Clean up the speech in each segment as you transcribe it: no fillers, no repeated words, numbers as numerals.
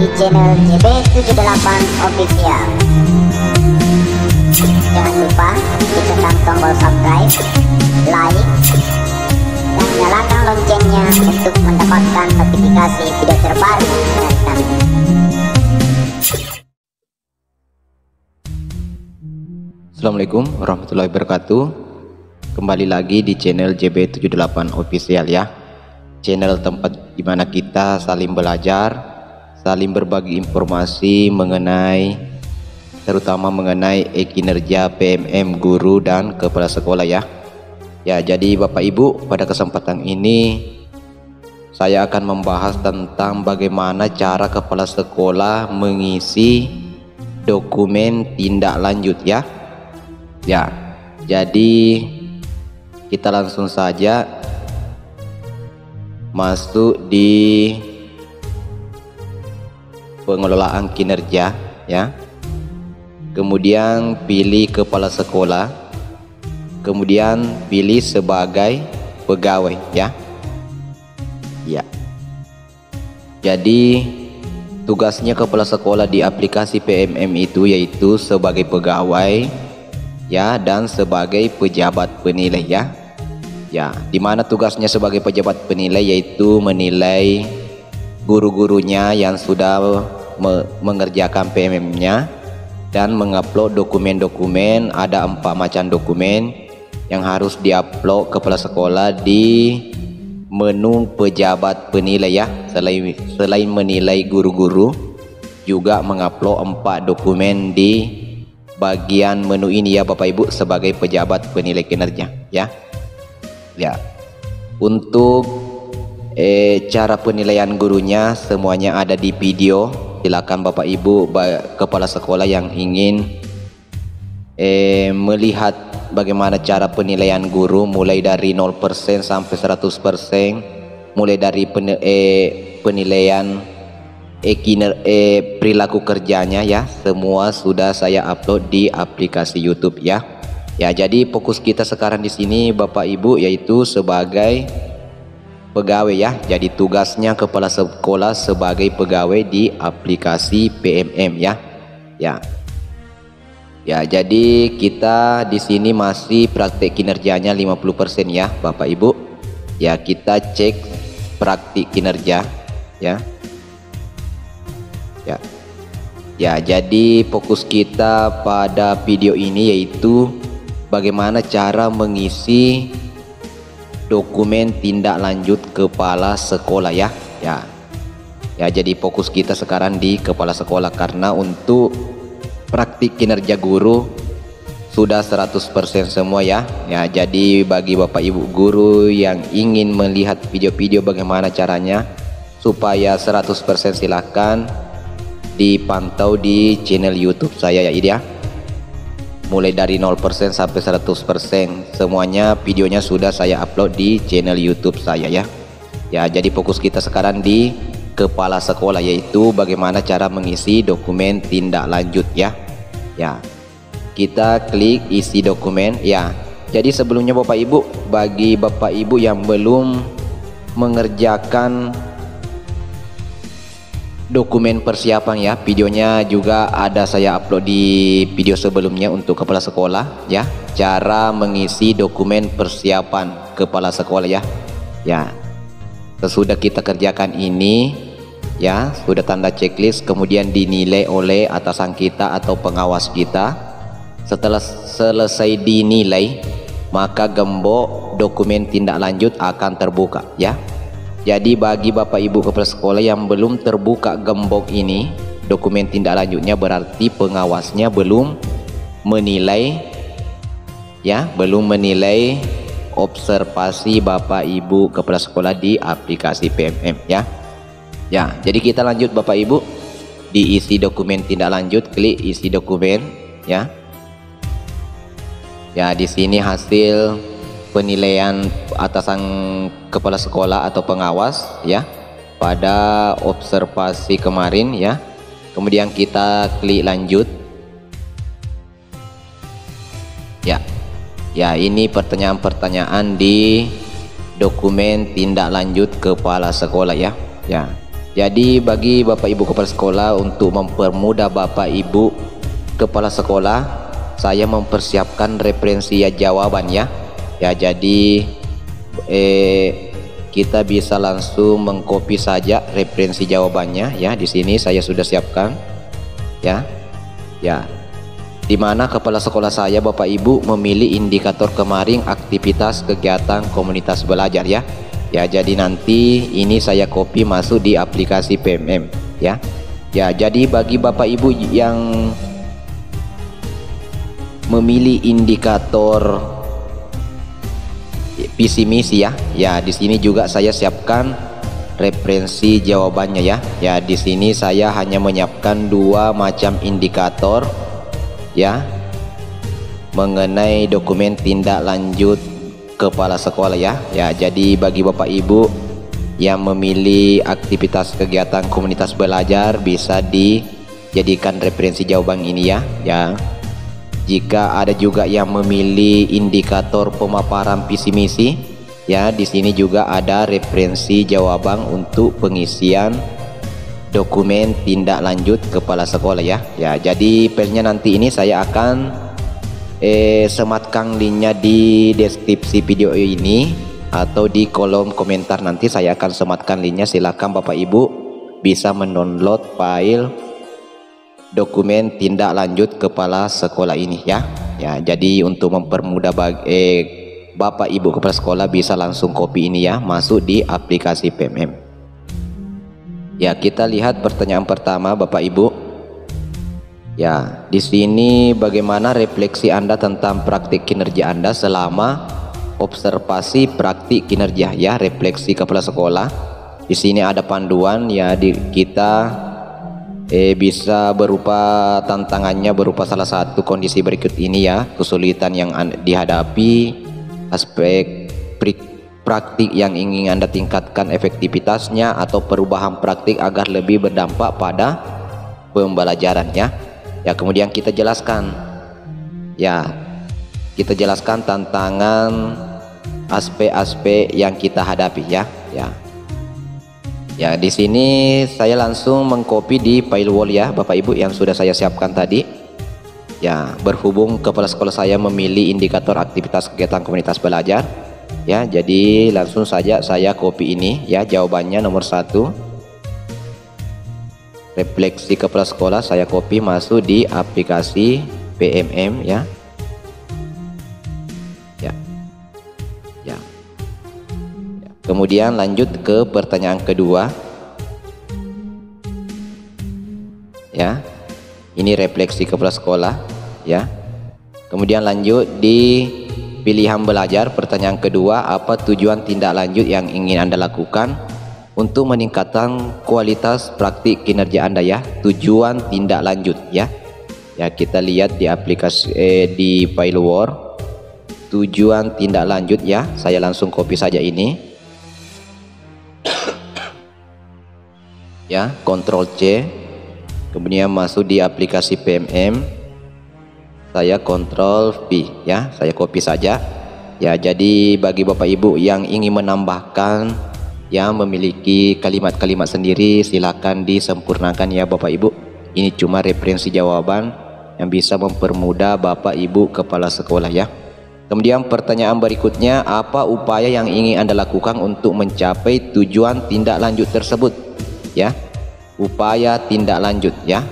di channel JB78 Official. Jangan lupa ditekan tombol subscribe, like, dan nyalakan loncengnya untuk mendapatkan notifikasi video terbaru dari kami. Assalamualaikum warahmatullahi wabarakatuh. Kembali lagi di channel JB78 Official ya. Channel tempat dimana kita saling belajar, saling berbagi informasi terutama mengenai kinerja PMM guru dan kepala sekolah ya. Ya, jadi Bapak Ibu, pada kesempatan ini saya akan membahas tentang bagaimana cara kepala sekolah mengisi dokumen tindak lanjut ya. Ya, jadi kita langsung saja masuk di pengelolaan kinerja ya. Kemudian pilih kepala sekolah, kemudian pilih sebagai pegawai ya. Ya. Jadi tugasnya kepala sekolah di aplikasi PMM itu yaitu sebagai pegawai ya dan sebagai pejabat penilai ya. Ya, di mana tugasnya sebagai pejabat penilai yaitu menilai guru-gurunya yang sudah mengerjakan PMM-nya dan mengupload dokumen-dokumen. Ada 4 macam dokumen yang harus diupload kepala sekolah di menu pejabat penilai ya. Selain menilai guru-guru, juga mengupload 4 dokumen di bagian menu ini ya Bapak Ibu sebagai pejabat penilai kinerja ya. Ya, untuk cara penilaian gurunya semuanya ada di video. Silakan Bapak Ibu kepala sekolah yang ingin melihat bagaimana cara penilaian guru mulai dari 0% sampai 100%, mulai dari penilaian perilaku kerjanya ya, semua sudah saya upload di aplikasi YouTube ya. Ya, jadi fokus kita sekarang di sini Bapak Ibu yaitu sebagai pegawai ya. Jadi tugasnya kepala sekolah sebagai pegawai di aplikasi PMM ya. Ya. Ya, jadi kita di sini masih praktik kinerjanya 50% ya Bapak Ibu. Ya, kita cek praktik kinerja ya. Ya. Ya, jadi fokus kita pada video ini yaitu bagaimana cara mengisi dokumen tindak lanjut kepala sekolah ya. Ya. Ya, jadi fokus kita sekarang di kepala sekolah karena untuk praktik kinerja guru sudah 100% semua ya. Ya, jadi bagi Bapak Ibu guru yang ingin melihat video-video bagaimana caranya supaya 100% silakan dipantau di channel YouTube saya ya ini ya. Mulai dari 0% sampai 100% semuanya videonya sudah saya upload di channel YouTube saya ya. Ya, jadi fokus kita sekarang di kepala sekolah yaitu bagaimana cara mengisi dokumen tindak lanjut ya. Ya, kita klik isi dokumen ya. Jadi sebelumnya Bapak Ibu, bagi Bapak Ibu yang belum mengerjakan dokumen persiapan ya, videonya juga ada saya upload di video sebelumnya untuk kepala sekolah ya, cara mengisi dokumen persiapan kepala sekolah ya. Ya, sesudah kita kerjakan ini ya, sudah tanda checklist kemudian dinilai oleh atasan kita atau pengawas kita. Setelah selesai dinilai maka gembok dokumen tindak lanjut akan terbuka ya. Jadi bagi Bapak Ibu kepala sekolah yang belum terbuka gembok ini dokumen tindak lanjutnya, berarti pengawasnya belum menilai ya, belum menilai observasi Bapak Ibu kepala sekolah di aplikasi PMM ya. Ya, jadi kita lanjut Bapak Ibu, diisi dokumen tindak lanjut, klik isi dokumen ya. Ya, di sini hasil penilaian atasan kepala sekolah atau pengawas ya pada observasi kemarin ya. Kemudian kita klik lanjut ya. Ya, ini pertanyaan-pertanyaan di dokumen tindak lanjut kepala sekolah ya. Ya, Jadi bagi Bapak Ibu kepala sekolah, untuk mempermudah Bapak Ibu kepala sekolah, saya mempersiapkan referensi jawabannya ya. Jadi kita bisa langsung mengcopy saja referensi jawabannya ya. Di sini saya sudah siapkan ya. Dimana kepala sekolah saya Bapak Ibu memilih indikator kemarin aktivitas kegiatan komunitas belajar ya. Jadi nanti ini saya copy masuk di aplikasi PMM ya. Jadi bagi Bapak Ibu yang memilih indikator visi misi ya, di sini juga saya siapkan referensi jawabannya ya. Di sini saya hanya menyiapkan 2 macam indikator ya mengenai dokumen tindak lanjut kepala sekolah ya. Jadi bagi Bapak Ibu yang memilih aktivitas kegiatan komunitas belajar, bisa dijadikan referensi jawaban ini ya. Jika ada juga yang memilih indikator pemaparan visi misi ya, di sini juga ada referensi jawaban untuk pengisian dokumen tindak lanjut kepala sekolah ya. Jadi filenya nanti ini saya akan sematkan linknya di deskripsi video ini atau di kolom komentar. Nanti saya akan sematkan linknya, silakan Bapak Ibu bisa mendownload file dokumen tindak lanjut kepala sekolah ini ya. Jadi untuk mempermudah Bapak Ibu kepala sekolah, bisa langsung copy ini ya, masuk di aplikasi PMM. Kita lihat pertanyaan pertama Bapak Ibu. Di sini bagaimana refleksi Anda tentang praktik kinerja Anda selama observasi praktik kinerja ya, refleksi kepala sekolah. Di sini ada panduan ya, kita bisa berupa tantangannya berupa salah satu kondisi berikut ini ya, kesulitan yang dihadapi, aspek praktik yang ingin Anda tingkatkan efektivitasnya, atau perubahan praktik agar lebih berdampak pada pembelajarannya. Kemudian kita jelaskan tantangan aspek-aspek yang kita hadapi ya. Di sini saya langsung mengcopy di file wall ya Bapak Ibu yang sudah saya siapkan tadi. Berhubung kepala sekolah saya memilih indikator aktivitas kegiatan komunitas belajar ya, jadi langsung saja saya copy ini ya, jawabannya nomor 1. Refleksi kepala sekolah saya copy masuk di aplikasi PMM ya. Kemudian lanjut ke pertanyaan kedua ya. Ini refleksi kepala sekolah ya. Kemudian lanjut di pilihan belajar, pertanyaan kedua, apa tujuan tindak lanjut yang ingin Anda lakukan untuk meningkatkan kualitas praktik kinerja Anda ya. Tujuan tindak lanjut ya. Kita lihat di aplikasi di file Word, tujuan tindak lanjut ya. Saya langsung copy saja ini ya, Ctrl C, kemudian masuk di aplikasi PMM, saya Ctrl V ya, saya copy saja ya. Jadi bagi Bapak Ibu yang ingin menambahkan yang memiliki kalimat-kalimat sendiri, silakan disempurnakan ya Bapak Ibu. Ini cuma referensi jawaban yang bisa mempermudah Bapak Ibu kepala sekolah ya. Kemudian pertanyaan berikutnya, apa upaya yang ingin Anda lakukan untuk mencapai tujuan tindak lanjut tersebut ya. Upaya tindak lanjut ya.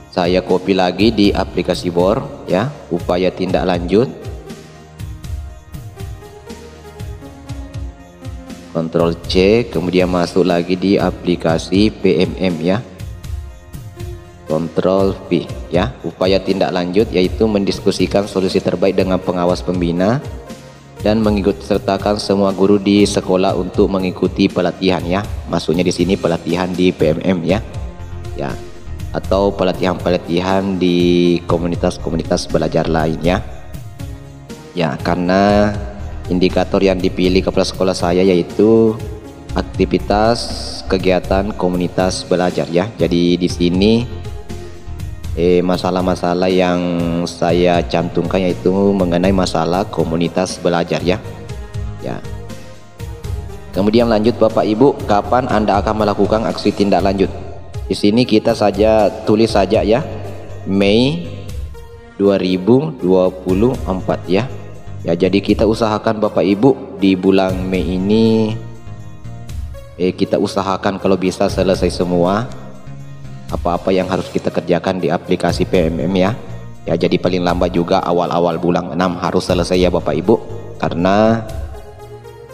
Saya copy lagi di aplikasi Word ya, upaya tindak lanjut. Ctrl C, kemudian masuk lagi di aplikasi PMM ya, Ctrl V ya. Upaya tindak lanjut yaitu mendiskusikan solusi terbaik dengan pengawas pembina dan mengikutsertakan semua guru di sekolah untuk mengikuti pelatihan ya. Maksudnya di sini pelatihan di PMM ya, atau pelatihan-pelatihan di komunitas-komunitas belajar lainnya ya. Karena indikator yang dipilih kepala sekolah saya yaitu aktivitas kegiatan komunitas belajar ya. Jadi di sini masalah-masalah yang saya cantumkan yaitu mengenai masalah komunitas belajar ya. Kemudian lanjut Bapak Ibu, kapan Anda akan melakukan aksi tindak lanjut? Di sini kita saja tulis saja ya, Mei 2024 ya. Ya, jadi kita usahakan Bapak Ibu di bulan Mei ini kita usahakan kalau bisa selesai semua apa-apa yang harus kita kerjakan di aplikasi PMM ya. Ya, jadi paling lambat juga awal-awal bulan 6 harus selesai ya Bapak Ibu, karena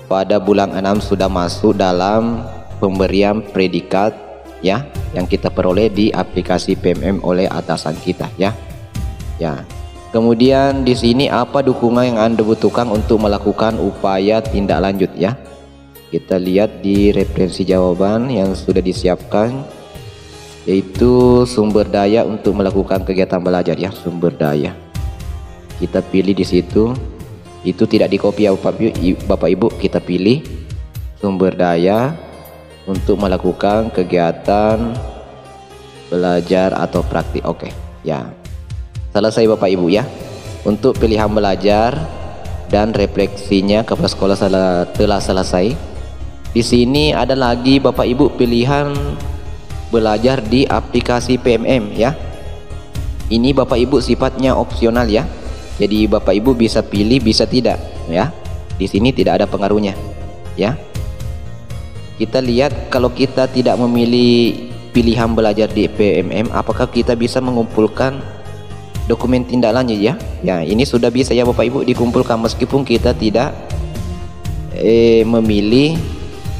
pada bulan 6 sudah masuk dalam pemberian predikat ya yang kita peroleh di aplikasi PMM oleh atasan kita ya. Ya. Kemudian di sini apa dukungan yang Anda butuhkan untuk melakukan upaya tindak lanjut ya. Kita lihat di referensi jawaban yang sudah disiapkan, yaitu sumber daya untuk melakukan kegiatan belajar ya, sumber daya. Kita pilih di situ. Itu tidak di copy ya Bapak Ibu, kita pilih sumber daya untuk melakukan kegiatan belajar atau praktik. Oke ya, selesai Bapak Ibu ya. Untuk pilihan belajar dan refleksinya kepala sekolah telah selesai. Di sini ada lagi Bapak Ibu pilihan belajar di aplikasi PMM ya. Ini Bapak Ibu sifatnya opsional ya. Jadi Bapak Ibu bisa pilih, bisa tidak ya. Di sini tidak ada pengaruhnya ya. Kita lihat kalau kita tidak memilih pilihan belajar di PMM, apakah kita bisa mengumpulkan dokumen tindak lanjut ya. Ya, ini sudah bisa ya Bapak Ibu dikumpulkan meskipun kita tidak memilih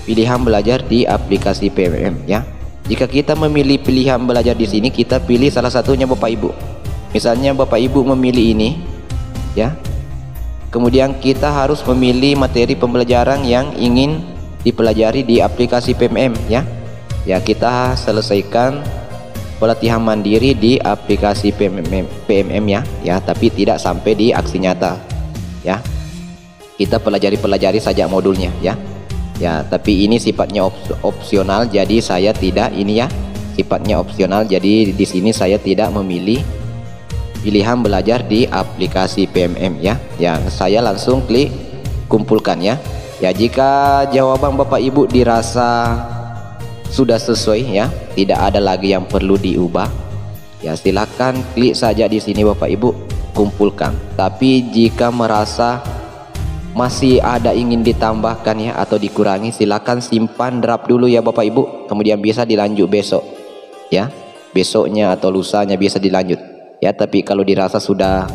pilihan belajar di aplikasi PMM ya. Jika kita memilih pilihan belajar di sini, kita pilih salah satunya Bapak Ibu. Misalnya Bapak Ibu memilih ini ya, kemudian kita harus memilih materi pembelajaran yang ingin dipelajari di aplikasi PMM ya. Ya, kita selesaikan pelatihan mandiri di aplikasi PMM ya, tapi tidak sampai di aksi nyata ya. Kita pelajari saja modulnya ya. Ya, tapi ini sifatnya opsional, jadi saya tidak ini ya, sifatnya opsional, jadi di sini saya tidak memilih pilihan belajar di aplikasi PMM ya. Yang saya langsung klik kumpulkan ya. Ya, jika jawaban Bapak Ibu dirasa sudah sesuai ya, tidak ada lagi yang perlu diubah, ya silakan klik saja di sini Bapak Ibu kumpulkan. Tapi jika merasa masih ada ingin ditambahkan ya atau dikurangi, silakan simpan draft dulu ya Bapak Ibu, kemudian bisa dilanjut besok ya, besoknya atau lusanya bisa dilanjut ya. Tapi kalau dirasa sudah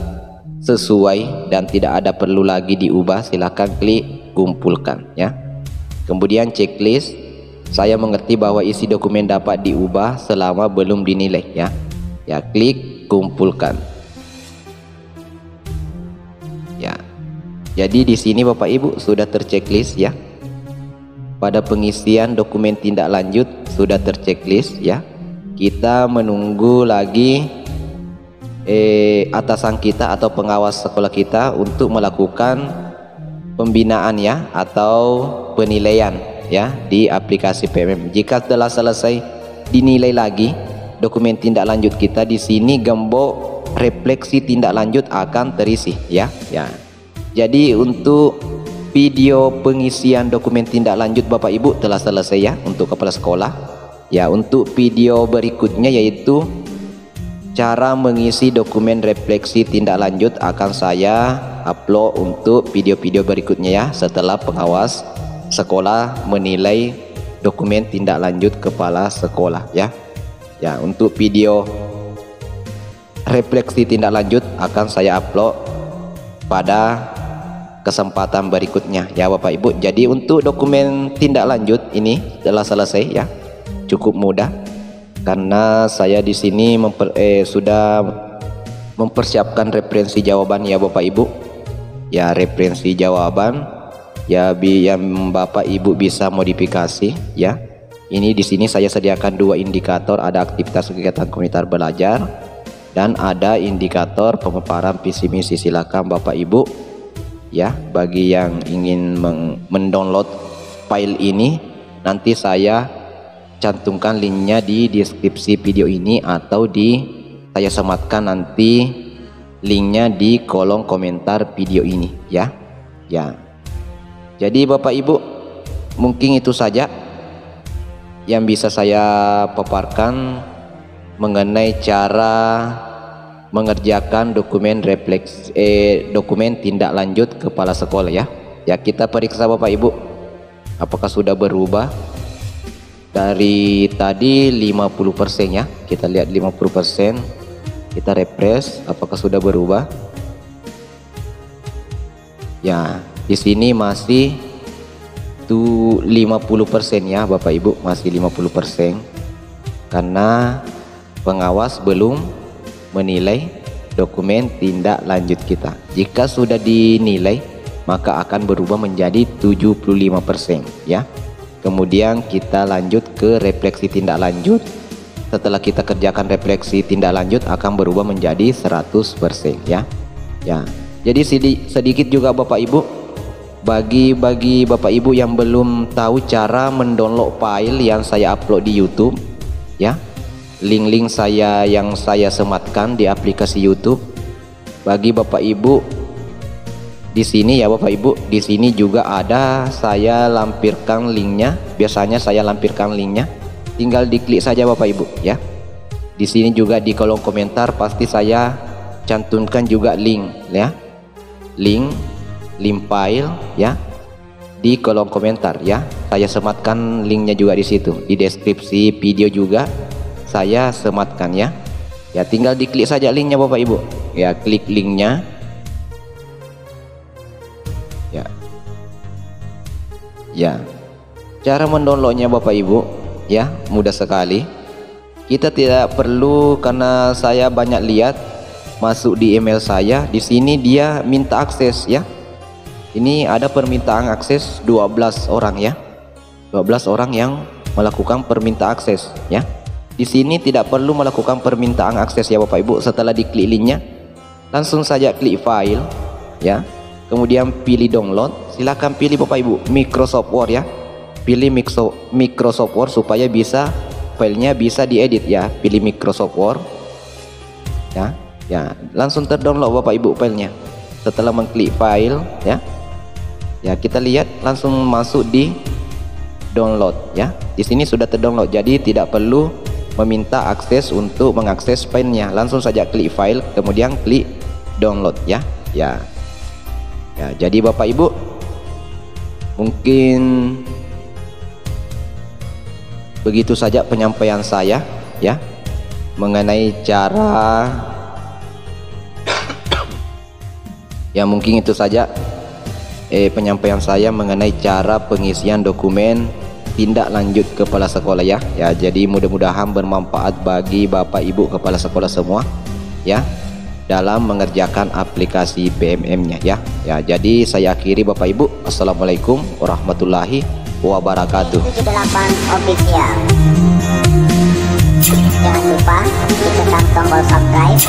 sesuai dan tidak ada perlu lagi diubah, silakan klik kumpulkan ya. Kemudian checklist, saya mengerti bahwa isi dokumen dapat diubah selama belum dinilai ya. Ya, klik kumpulkan ya. Jadi di sini Bapak Ibu sudah terchecklist ya. Pada pengisian dokumen tindak lanjut sudah terchecklist ya. Kita menunggu lagi atasan kita atau pengawas sekolah kita untuk melakukan pembinaan ya atau penilaian ya di aplikasi PMM. Jika telah selesai dinilai lagi dokumen tindak lanjut kita, di sini gembok refleksi tindak lanjut akan terisi ya. Ya. Jadi untuk video pengisian dokumen tindak lanjut Bapak Ibu telah selesai ya untuk kepala sekolah. Ya, untuk video berikutnya yaitu cara mengisi dokumen refleksi tindak lanjut akan saya upload untuk video-video berikutnya ya, setelah pengawas sekolah menilai dokumen tindak lanjut kepala sekolah ya. Ya, untuk video refleksi tindak lanjut akan saya upload pada kesempatan berikutnya ya Bapak Ibu. Jadi untuk dokumen tindak lanjut ini telah selesai ya, cukup mudah karena saya di sini sudah mempersiapkan referensi jawaban ya Bapak Ibu. Ya, referensi jawaban ya yang Bapak Ibu bisa modifikasi ya. Ini di sini saya sediakan dua indikator, ada aktivitas kegiatan komunitas belajar dan ada indikator pemaparan visi misi. Silakan Bapak Ibu ya, bagi yang ingin mendownload file ini nanti saya cantumkan linknya di deskripsi video ini atau saya sematkan nanti linknya di kolom komentar video ini ya. Ya, jadi Bapak Ibu mungkin itu saja yang bisa saya paparkan mengenai cara mengerjakan dokumen dokumen tindak lanjut kepala sekolah ya. Ya, kita periksa Bapak Ibu apakah sudah berubah dari tadi 50% ya. Kita lihat 50%, kita refresh apakah sudah berubah. Ya, di sini masih 50% ya Bapak Ibu, masih 50% karena pengawas belum menilai dokumen tindak lanjut kita. Jika sudah dinilai maka akan berubah menjadi 75% ya. Kemudian kita lanjut ke refleksi tindak lanjut. Setelah kita kerjakan refleksi tindak lanjut akan berubah menjadi 100% ya. Ya. Jadi sedikit juga Bapak Ibu, bagi Bapak Ibu yang belum tahu cara mendownload file yang saya upload di YouTube ya. Link-link saya yang saya sematkan di aplikasi YouTube. Bagi Bapak Ibu di sini ya Bapak Ibu, di sini juga ada saya lampirkan linknya. Biasanya saya lampirkan linknya, tinggal diklik saja Bapak Ibu ya. Di sini juga di kolom komentar pasti saya cantumkan juga link ya, link file ya di kolom komentar ya. Saya sematkan linknya juga di situ. Di deskripsi video juga saya sematkan ya. Ya, tinggal diklik saja linknya Bapak Ibu ya, klik linknya ya. Ya, cara mendownloadnya Bapak Ibu ya mudah sekali. Kita tidak perlu, karena saya banyak lihat masuk di email saya, di sini dia minta akses ya. Ini ada permintaan akses 12 orang ya, 12 orang yang melakukan permintaan akses ya. Di sini tidak perlu melakukan permintaan akses ya Bapak Ibu. Setelah diklik linknya langsung saja klik file ya, kemudian pilih download. Silahkan pilih Bapak Ibu Microsoft Word ya, pilih Microsoft Word supaya bisa filenya bisa diedit ya. Pilih Microsoft Word ya. Ya, langsung terdownload Bapak Ibu filenya. Setelah mengklik file ya, ya kita lihat langsung masuk di download ya. Di sini sudah terdownload, jadi tidak perlu meminta akses untuk mengakses filenya. Langsung saja klik file kemudian klik download ya. Ya. Ya, jadi Bapak Ibu mungkin begitu saja penyampaian saya ya mengenai cara ya, mungkin itu saja penyampaian saya mengenai cara pengisian dokumen tindak lanjut kepala sekolah ya. Ya, jadi mudah-mudahan bermanfaat bagi Bapak Ibu kepala sekolah semua ya dalam mengerjakan aplikasi BMM-nya ya. Ya, jadi saya akhiri Bapak Ibu. Assalamualaikum warahmatullahi wabarakatuh. 78 official. Jangan lupa ditekan tombol subscribe,